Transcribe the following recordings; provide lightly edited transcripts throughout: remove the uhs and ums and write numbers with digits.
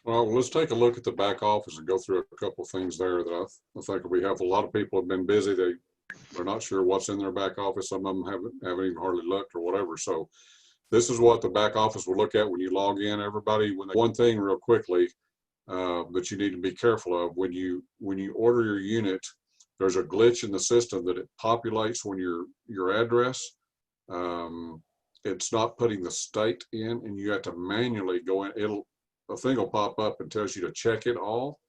Well, let's take a look at the back office and go through a couple of things there that I think we have. A lot of people have been busy. They're not sure what's in their back office. Some of them haven't even hardly looked or whatever. So this is what the back office will look at when you log in. Everybody, one thing real quickly that you need to be careful of when you order your unit, there's a glitch in the system that it populates when your address. Um, it's not putting the state in, and you have to manually go in. A thing will pop up and tells you to check it all.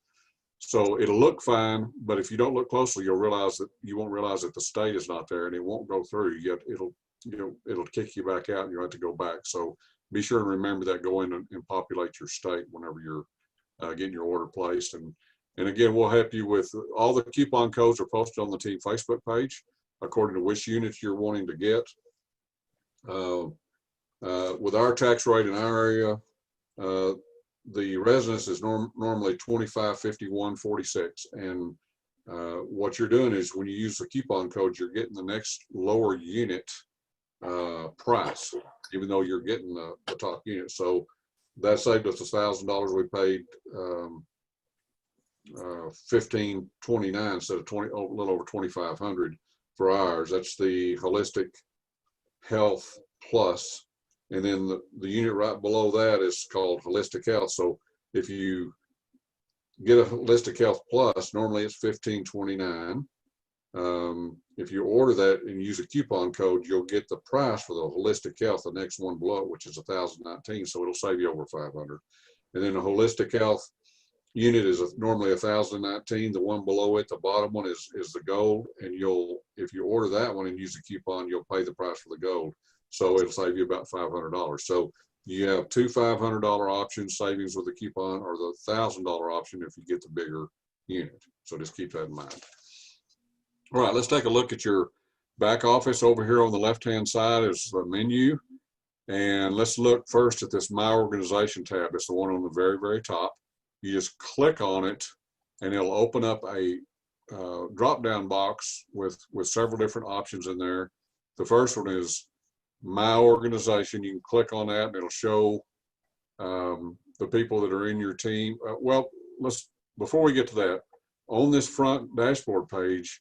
So it'll look fine, but if you don't look closely, you won't realize that the state is not there, and it won't go through. Yet it'll kick you back out, and you have to go back. So be sure and remember that. Go in and populate your state whenever you're getting your order placed. And again, we'll help you with all the coupon codes are posted on the team Facebook page according to which units you're wanting to get. With our tax rate in our area, the residence is normally 25, 51, 46. And what you're doing is when you use the coupon code, you're getting the next lower unit price, even though you're getting the top unit. So that saved us $1,000. We paid $1,529 instead of a little over $2,500 for ours. That's the Holistic Health Plus. And then the unit right below that is called Holistic Health. So if you get a Holistic Health Plus, normally it's $1,529. If you order that and use a coupon code, you'll get the price for the Holistic Health, the next one below it, which is $1,019. So it'll save you over $500. And then the Holistic Health unit is normally $1,019. The one below it, the bottom one is the gold. And if you order that one and use a coupon, you'll pay the price for the gold. So it'll save you about $500. So you have two $500 options, savings with the coupon, or the $1,000 option if you get the bigger unit. So just keep that in mind. All right, let's take a look at your back office. Over here on the left-hand side is the menu. And let's look first at this My Organization tab. It's the one on the very, very top. You just click on it and it'll open up a drop-down box with several different options in there. The first one is My Organization. You can click on that and it'll show the people that are in your team. Before we get to that, on this front dashboard page,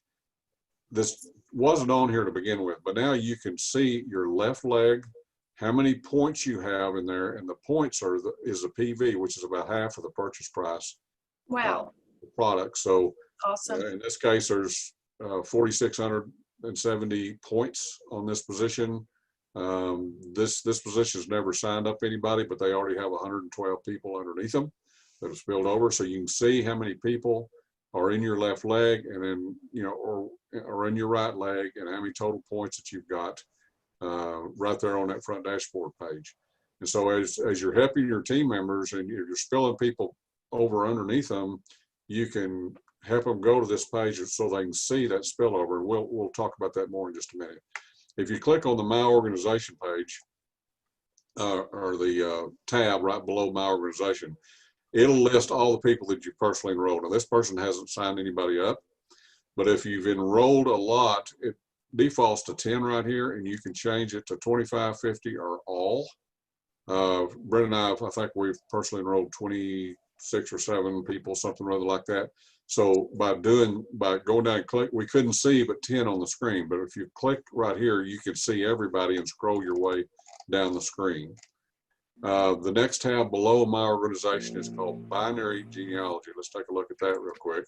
this wasn't on here to begin with, but now you can see your left leg, how many points you have in there, and the points is the PV, which is about half of the purchase price. Wow. The product. So awesome. In this case, there's 4,670 points on this position. This position's never signed up anybody, but they already have 112 people underneath them that have spilled over. So you can see how many people are in your left leg, and then or in your right leg, and how many total points that you've got right there on that front dashboard page. And so as you're helping your team members and you're spilling people over underneath them, you can help them go to this page so they can see that spillover. And we'll talk about that more in just a minute. If you click on the My Organization page or the tab right below My Organization, it'll list all the people that you personally enrolled. Now, this person hasn't signed anybody up, but if you've enrolled a lot, it defaults to 10 right here, and you can change it to 25, 50, or all. Brent and I think we've personally enrolled 26 or 7 people, something rather like that. So by going down and click, we couldn't see but 10 on the screen, but if you click right here, you can see everybody and scroll your way down the screen. The next tab below My Organization is called Binary Genealogy. Let's take a look at that real quick.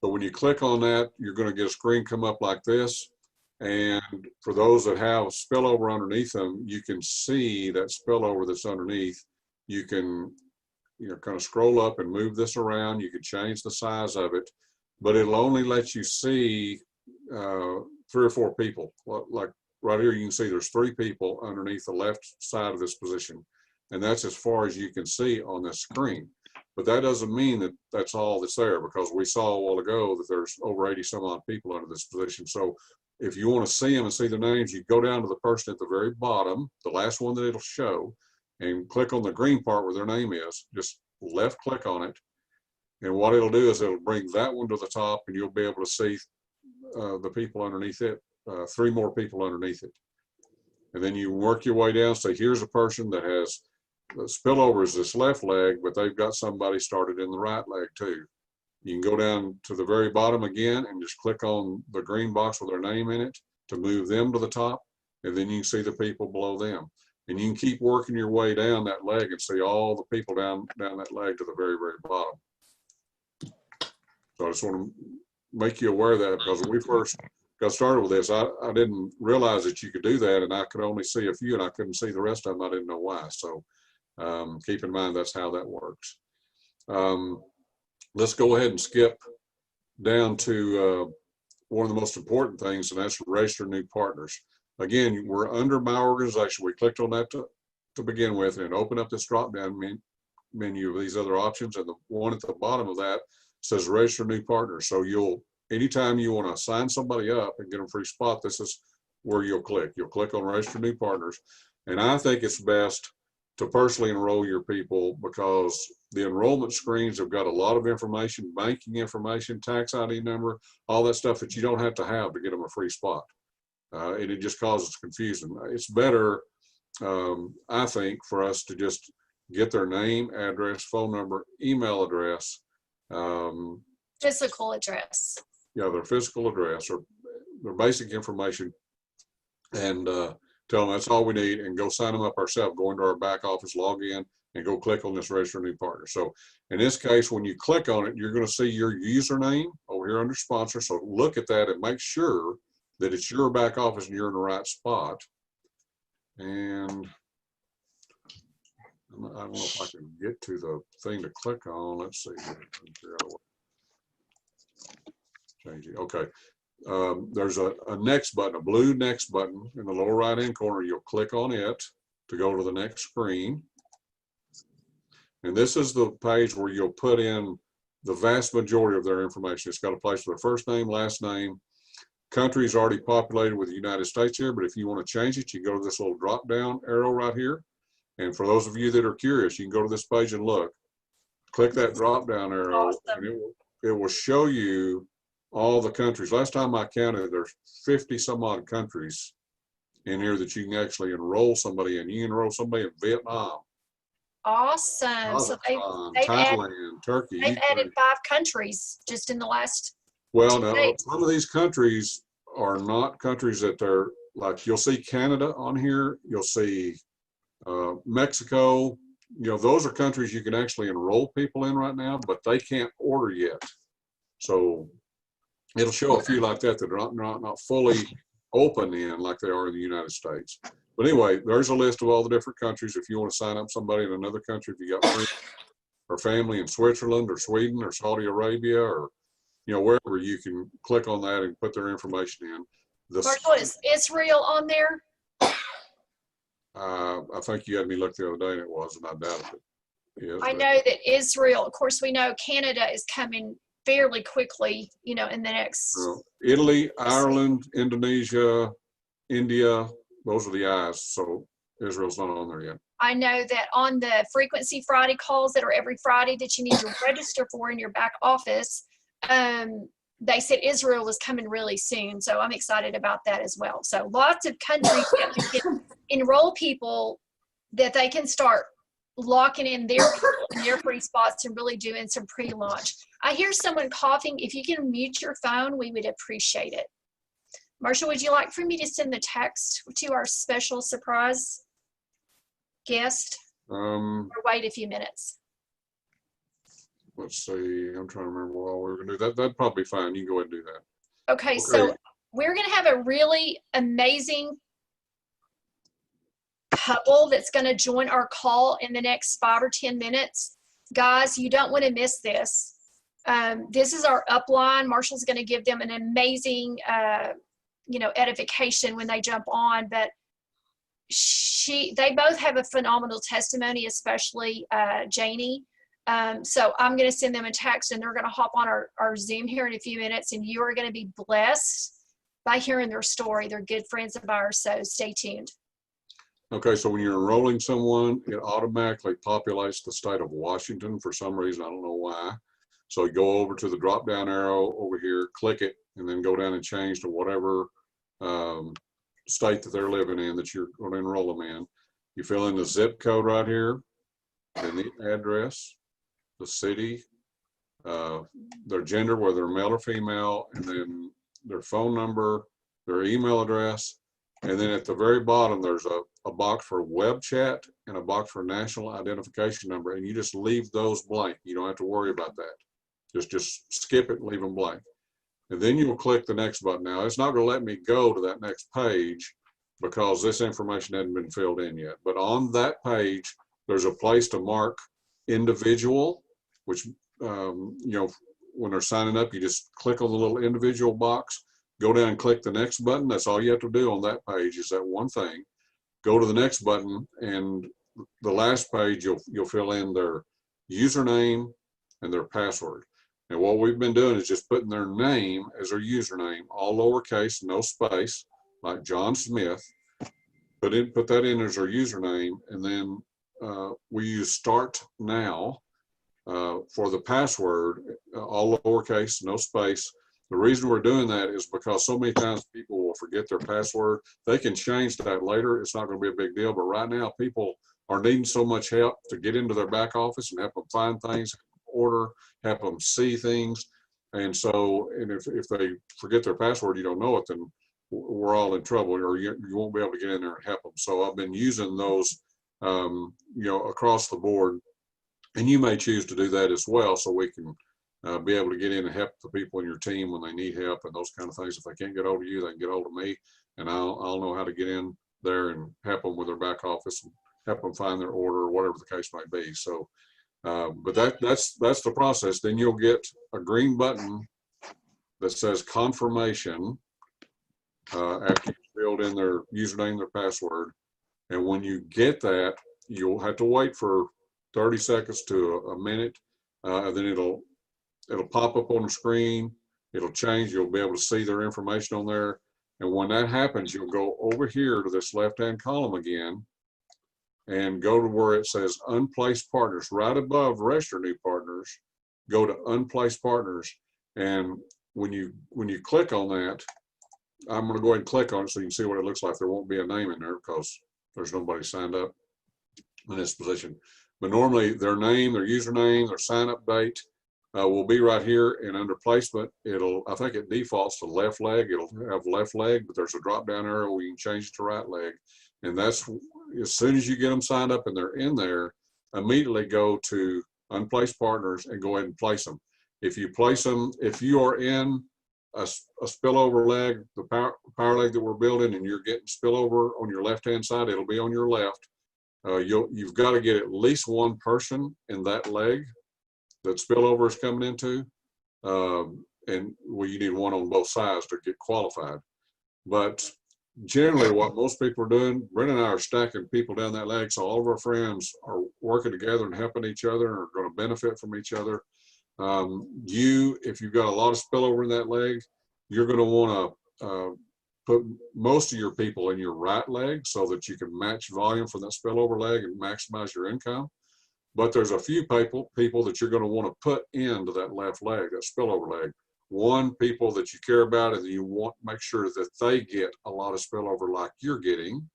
So when you click on that, you're going to get a screen come up like this. And for those that have spillover underneath them, you can see that spillover that's underneath. You can kind of scroll up and move this around. You can change the size of it, but it'll only let you see 3 or 4 people. Like right here, you can see there's 3 people underneath the left side of this position. And that's as far as you can see on this screen. But that doesn't mean that that's all that's there, because we saw a while ago that there's over 80 some odd people under this position. So if you want to see them and see their names, you go down to the person at the very bottom, the last one that it'll show, and click on the green part where their name is. Just left click on it. And what it'll do is it'll bring that one to the top, and you'll be able to see the people underneath it, 3 more people underneath it. And then you work your way down. Say, here's a person that has spillover is this left leg, but they've got somebody started in the right leg too. You can go down to the very bottom again and just click on the green box with their name in it to move them to the top. And then you can see the people below them. And you can keep working your way down that leg and see all the people down that leg to the very, very bottom. So I just want to make you aware of that, because when we first got started with this, I didn't realize that you could do that, and I could only see a few and I couldn't see the rest of them. I didn't know why. So keep in mind that's how that works. Let's go ahead and skip down to one of the most important things, and that's register new partners. Again, we're under my organization. We clicked on that to begin with, and open up this drop-down menu of these other options, and the one at the bottom of that says register new partners. So anytime you want to sign somebody up and get them a free spot, this is where you'll click. You'll click on register new partners. And I think it's best to personally enroll your people, because the enrollment screens have got a lot of information, banking information, tax ID number, all that stuff that you don't have to get them a free spot. And it just causes confusion. It's better, I think, for us to just get their name, address, phone number, email address, physical address. Yeah, their physical address or their basic information, and tell them that's all we need, and go sign them up ourselves. Go into our back office, log in, and go click on this register new partner. So in this case, when you click on it, you're going to see your username over here under sponsor. So look at that and make sure that it's your back office and you're in the right spot. And I don't know if I can get to the thing to click on. Let's see. Change it. Okay. There's a next button, a blue next button in the lower right hand corner. You'll click on it to go to the next screen. And this is the page where you'll put in the vast majority of their information. It's got a place for their first name, last name. Country is already populated with the United States here, but if you want to change it, you go to this little drop down arrow right here. And for those of you that are curious, you can go to this page and look. Click that drop down arrow, and it will show you all the countries. Last time I counted, there's 50 some odd countries in here that you can actually enroll somebody in. You can enroll somebody in Vietnam. Awesome. So they've Thailand, Turkey. They've added 5 countries just in the last. Well, no, some of these countries are not countries that they're like, you'll see Canada on here. You'll see Mexico. You know, those are countries you can actually enroll people in right now, but they can't order yet. So it'll show a few like that that are not fully open in like they are in the United States. But anyway, there's a list of all the different countries. If you want to sign up somebody in another country, if you got friends or family in Switzerland or Sweden or Saudi Arabia or, you know, wherever, you can click on that and put their information in. Marshall, is Israel on there? I think you had me look the other day and it was, and I doubted it. Yes, I know that Israel, of course, we know Canada is coming fairly quickly, you know, in the next. Italy, Ireland, Indonesia, India, those are the I's. So Israel's not on there yet. I know that on the Frequency Friday calls that are every Friday that you need to register for in your back office, they said Israel was coming really soon. So I'm excited about that as well. So lots of countries that you can enroll people that they can start locking in their free spots and really doing some pre-launch. I hear someone coughing. If you can mute your phone, we would appreciate it. Marshall, would you like for me to send the text to our special surprise guest? Or wait a few minutes? Let's see. I'm trying to remember what we were going to do. That'd probably be fine. You can go ahead and do that. Okay, so we're going to have a really amazing couple that's going to join our call in the next 5 or 10 minutes. Guys, you don't want to miss this. This is our upline. Marshall's going to give them an amazing, edification when they jump on. But they both have a phenomenal testimony, especially Janie. So I'm going to send them a text, and they're going to hop on our Zoom here in a few minutes, and you are going to be blessed by hearing their story. They're good friends of ours, so stay tuned. Okay, so when you're enrolling someone, it automatically populates the state of Washington for some reason. I don't know why. So you go over to the drop-down arrow over here, click it, and then go down and change to whatever state that they're living in that you're going to enroll them in. You fill in the zip code right here, then the address, the city, their gender, whether they're male or female, and then their phone number, their email address. And then at the very bottom, there's a box for web chat and a box for national identification number. And you just leave those blank. You don't have to worry about that. Just skip it and leave them blank. And then you will click the next button. Now, it's not going to let me go to that next page because this information hasn't been filled in yet. But on that page, there's a place to mark individual, which, you know, when they're signing up, you just click on the little individual box, go down and click the next button. That's all you have to do on that page is that one thing. Go to the next button, and the last page, you'll fill in their username and their password. And what we've been doing is just putting their name as their username, all lowercase, no space, like John Smith. Put that in as their username, and then we use Start Now for the password, all lowercase, no space. The reason we're doing that is because so many times people will forget their password. They can change that later. It's not going to be a big deal. But right now, people are needing so much help to get into their back office and help them find things, order, help them see things. And so, and if they forget their password, you don't know it, then we're all in trouble, or you won't be able to get in there and help them. So I've been using those, you know, across the board. And you may choose to do that as well, so we can be able to get in and help the people in your team when they need help and those kind of things. If they can't get hold of you, they can get hold of me, and I'll know how to get in there and help them with their back office and help them find their order or whatever the case might be. So, but that's the process. Then you'll get a green button that says confirmation after you filled in their username, their password. And when you get that, you'll have to wait for 30 seconds to a minute, and then it'll pop up on the screen. It'll change. You'll be able to see their information on there. And when that happens, you'll go over here to this left-hand column again and go to where it says Unplaced Partners. Right above Register New Partners, go to Unplaced Partners. And when you click on that, I'm going to go ahead and click on it so you can see what it looks like. There won't be a name in there because there's nobody signed up in this position. But normally their name, their username, their sign-up date will be right here, and under placement, I think it defaults to left leg. It'll have left leg, but there's a drop-down arrow where you can change it to right leg. And that's, as soon as you get them signed up and they're in there, immediately go to Unplaced Partners and go ahead and place them. If you place them, if you are in a spillover leg, the power leg that we're building, and you're getting spillover on your left-hand side, it'll be on your left. You've got to get at least one person in that leg that spillover is coming into, and well, you need one on both sides to get qualified. But generally, what most people are doing, Brenda and I are stacking people down that leg, so all of our friends are working together and helping each other and are going to benefit from each other. If you've got a lot of spillover in that leg, you're going to want to put most of your people in your right leg so that you can match volume for that spillover leg and maximize your income. But there's a few people that you're going to want to put into that left leg, that spillover leg. One, people that you care about and you want to make sure that they get a lot of spillover like you're getting.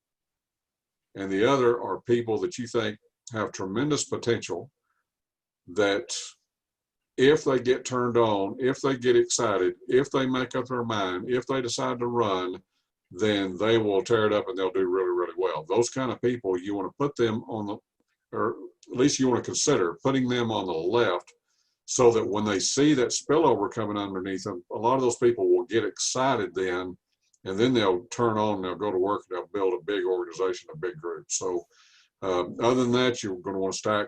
And the other are people that you think have tremendous potential, that if they get turned on, if they get excited, if they make up their mind, if they decide to run, then they will tear it up and they'll do really, really well. Those kind of people, you want to put them on the, or at least you want to consider putting them on the left, so that when they see that spillover coming underneath them, a lot of those people will get excited then, and then they'll turn on and they'll go to work and they'll build a big organization, a big group. So other than that, you're going to want to stack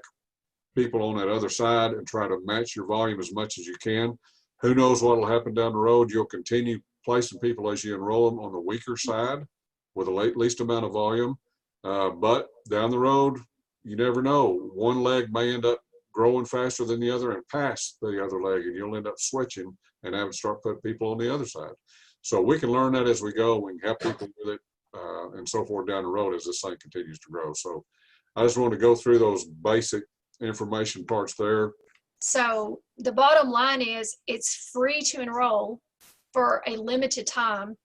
people on that other side and try to match your volume as much as you can. Who knows what will happen down the road? You'll continue placing people as you enroll them on the weaker side with the least amount of volume. But down the road, you never know. One leg may end up growing faster than the other and pass the other leg, and you'll end up switching and having to start putting people on the other side. So we can learn that as we go. We can help people with it and so forth down the road as this thing continues to grow. So I just want to go through those basic information parts there. So the bottom line is it's free to enroll for a limited time.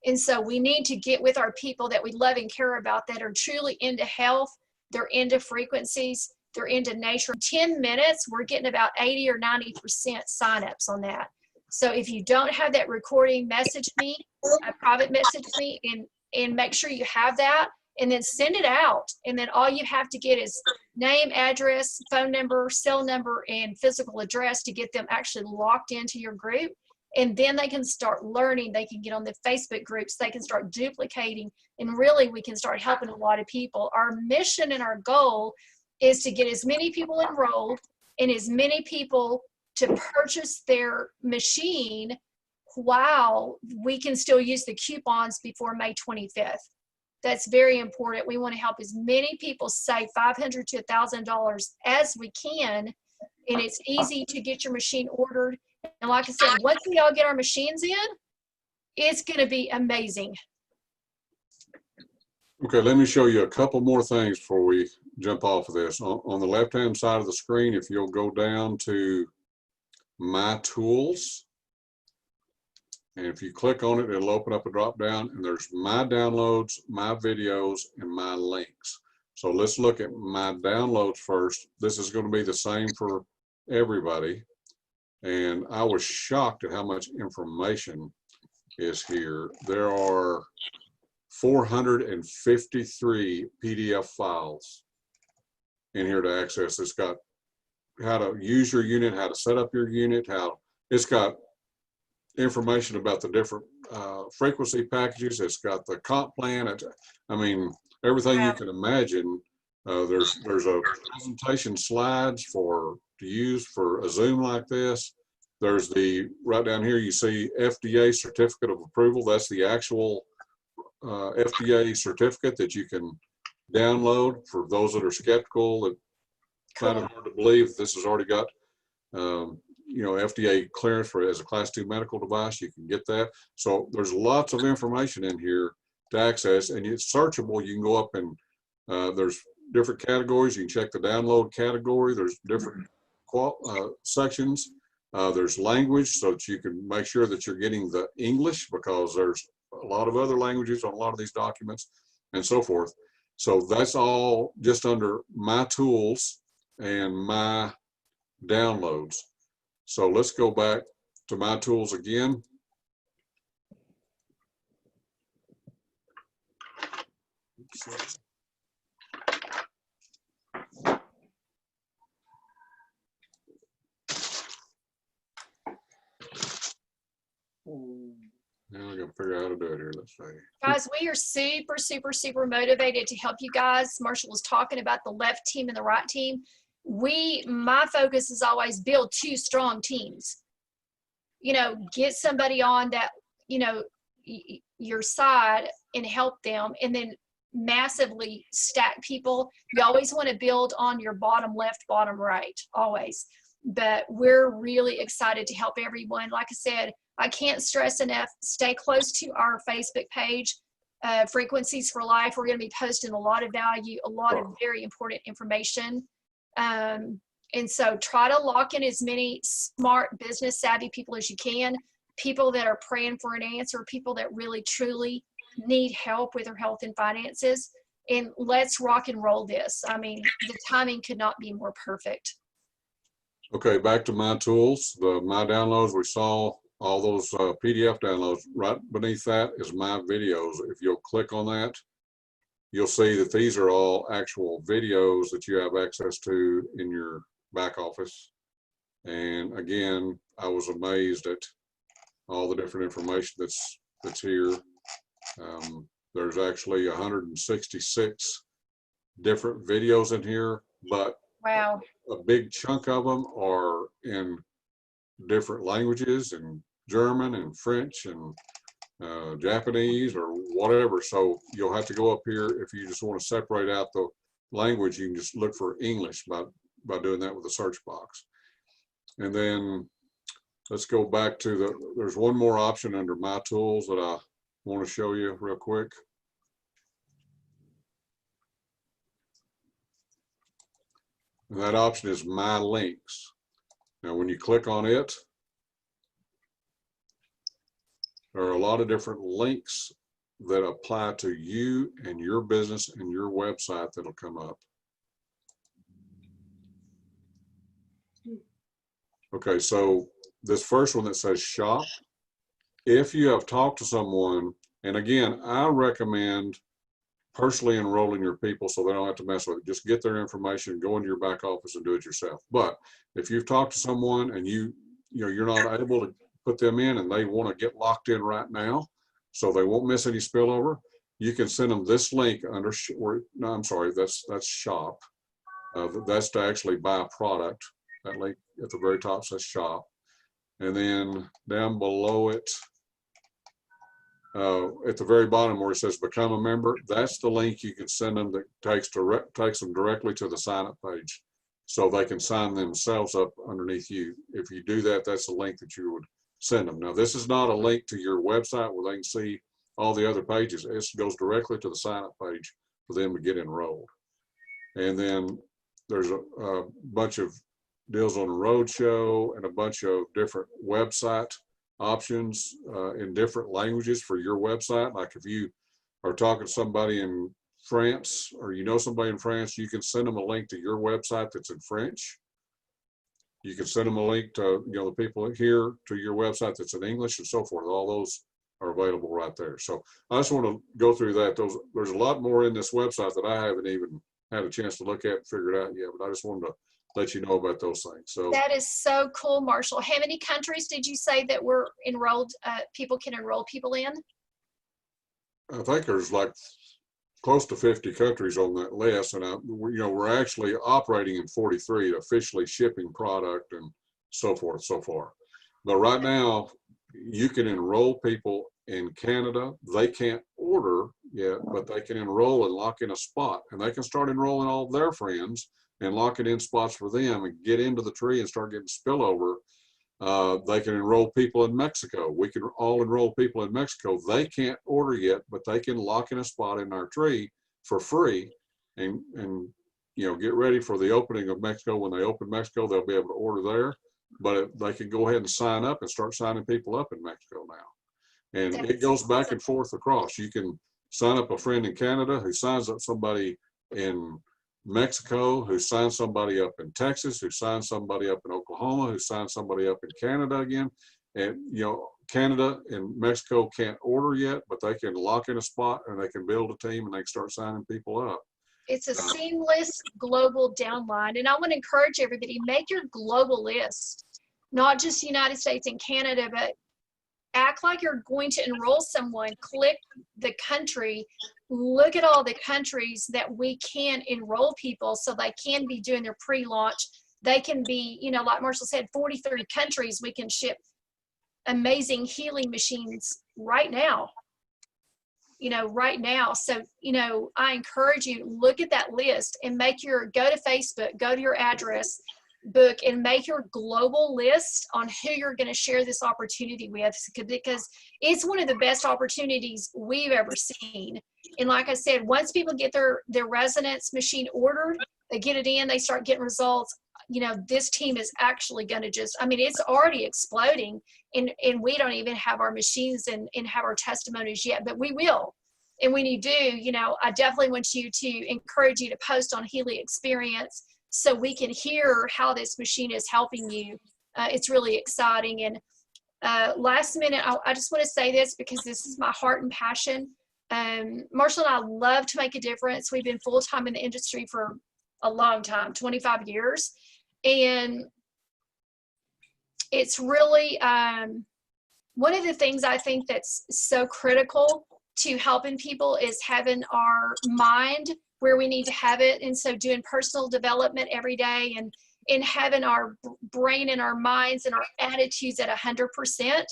And so we need to get with our people that we love and care about that are truly into health. They're into frequencies. They're into nature. 10 minutes, we're getting about 80 or 90% signups on that. So if you don't have that recording, message me, private message me, and make sure you have that, and then send it out. And then all you have to get is name, address, phone number, cell number, and physical address to get them actually locked into your group. And then they can start learning. They can get on the Facebook groups. They can start duplicating. And really, we can start helping a lot of people. Our mission and our goal is to get as many people enrolled and as many people to purchase their machine while we can still use the coupons before May 25th. That's very important. We want to help as many people save $500 to $1,000 as we can. And it's easy to get your machine ordered. And like I said, once we all get our machines in, it's going to be amazing. Okay, let me show you a couple more things before we jump off of this. On the left-hand side of the screen, if you'll go down to My Tools, and if you click on it, it'll open up a drop down, and there's My Downloads, My Videos, and My Links. So let's look at My Downloads first. This is going to be the same for everybody. And I was shocked at how much information is here. There are 453 PDF files in here to access. It's got how to use your unit, how to set up your unit, it's got information about the different frequency packages. It's got the comp plan. I mean, everything you can imagine. There's a presentation slides to use for a Zoom like this. There's right down here, you see FDA certificate of approval. That's the actual FDA certificate that you can download for those that are skeptical. It's kind of hard to believe this has already got FDA clearance as a Class 2 medical device. You can get that. So there's lots of information in here to access, and it's searchable. You can go up and there's different categories. You can check the download category. There's different sections. There's language, so that you can make sure that you're getting the English, because there's a lot of other languages on a lot of these documents and so forth. So that's all just under My Tools and My Downloads. So let's go back to My Tools again. Oops. Now we're gonna figure out how to do it here. Let's see. Guys, we are super, super, super motivated to help you guys. Marshall was talking about the left team and the right team. My focus is always build 2 strong teams. Get somebody on that, your side and help them, and then massively stack people. You always want to build on your bottom left, bottom right, always. But we're really excited to help everyone. Like I said, I can't stress enough, stay close to our Facebook page, Frequencies for Life. We're going to be posting a lot of value, a lot of very important information. And so try to lock in as many smart, business savvy people as you can, people that are praying for an answer, people that really, truly need help with their health and finances. And let's rock and roll this. I mean, the timing could not be more perfect. Okay, back to My Tools, the My Downloads. We saw all those PDF downloads. Right beneath that is My Videos. If you'll click on that, you'll see that these are all actual videos that you have access to in your back office. And again, I was amazed at all the different information that's here. There's actually 166 different videos in here, but wow, a big chunk of them are in different languages, in German and French and Japanese or whatever. So you'll have to go up here. If you just want to separate out the language, you can just look for English by doing that with the search box. And then let's go back to there's one more option under My Tools that I want to show you real quick. And that option is My Links. Now when you click on it, There are a lot of different links that apply to you and your business and your website that'll come up. Okay, so this first one that says shop, if you have talked to someone, and again, I recommend personally enrolling your people so they don't have to mess with it. Just get their information, go into your back office and do it yourself. But if you've talked to someone and you're not able to put them in and they want to get locked in right now so they won't miss any spillover, you can send them this link under, no, I'm sorry, that's shop. That's to actually buy a product. That link at the very top says shop. And then down below it, at the very bottom where it says become a member, that's the link you can send them that takes them directly to the sign up page so they can sign themselves up underneath you. If you do that, that's the link that you would send them. Now, this is not a link to your website where they can see all the other pages. It goes directly to the sign up page for them to get enrolled. And then there's a bunch of deals on the roadshow and a bunch of different website options in different languages for your website. Like if you are talking to somebody in France or you know somebody in France, you can send them a link to your website that's in French. You can send them a link to the people here to your website that's in English and so forth. All those are available right there. So I just want to go through that. There's a lot more in this website that I haven't even had a chance to look at and figure it out yet, but I just wanted to let you know about those things. So that is so cool, Marshall. How many countries did you say that were enrolled? People can enroll people in? I think there's like close to 50 countries on that list, and we're actually operating in 43, officially shipping product and so forth so far. But right now, you can enroll people in Canada. They can't order yet, but they can enroll and lock in a spot, and they can start enrolling all of their friends and locking in spots for them and get into the tree and start getting spillover. They can enroll people in Mexico. We can all enroll people in Mexico. They can't order yet, but they can lock in a spot in our tree for free and get ready for the opening of Mexico. When they open Mexico, they'll be able to order there, but they can go ahead and sign up and start signing people up in Mexico now. And it goes back and forth across. You can sign up a friend in Canada who signs up somebody in Mexico, who signs somebody up in Texas, who signs somebody up in Oklahoma, who signs somebody up in Canada again. And, Canada and Mexico can't order yet, but they can lock in a spot and they can build a team and they can start signing people up. It's a seamless global downline. And I want to encourage everybody, make your global list, not just United States and Canada, but act like you're going to enroll someone. Click the country, look at all the countries that we can enroll people so they can be doing their pre-launch. They can be, like Marshall said, 43 countries we can ship amazing healing machines right now. Right now. So, I encourage you, look at that list and go to Facebook, go to your address book and make your global list on who you're going to share this opportunity with, because it's one of the best opportunities we've ever seen. And like I said, once people get their resonance machine ordered, they get it in, they start getting results. This team is actually going to it's already exploding, and we don't even have our machines and have our testimonies yet, but we will. And when you do, I definitely want you to encourage you to post on Healy Experience so we can hear how this machine is helping you. It's really exciting. And last minute, I just want to say this because this is my heart and passion. Marshall and I love to make a difference. We've been full-time in the industry for a long time, 25 years. And it's really one of the things I think that's so critical to helping people is having our mind where we need to have it. And so doing personal development every day and having our brain and our minds and our attitudes at 100%,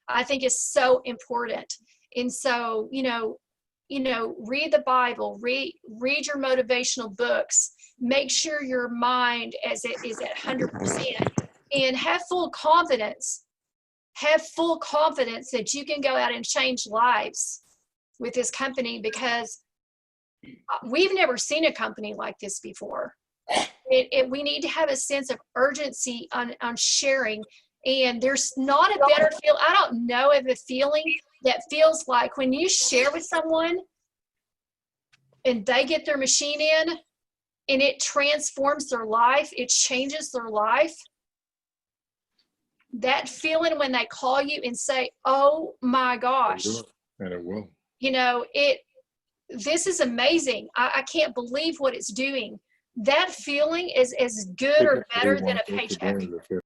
I think is so important. And so, read the Bible, read your motivational books, make sure your mind is at 100%, and have full confidence that you can go out and change lives with this company, because we've never seen a company like this before. We need to have a sense of urgency on sharing, and there's not a better feel. I don't know of a feeling that feels like when you share with someone and they get their machine in and it transforms their life, it changes their life. That feeling when they call you and say, oh my gosh, And it will. you know, this is amazing. I can't believe what it's doing. That feeling is as good or better than a paycheck.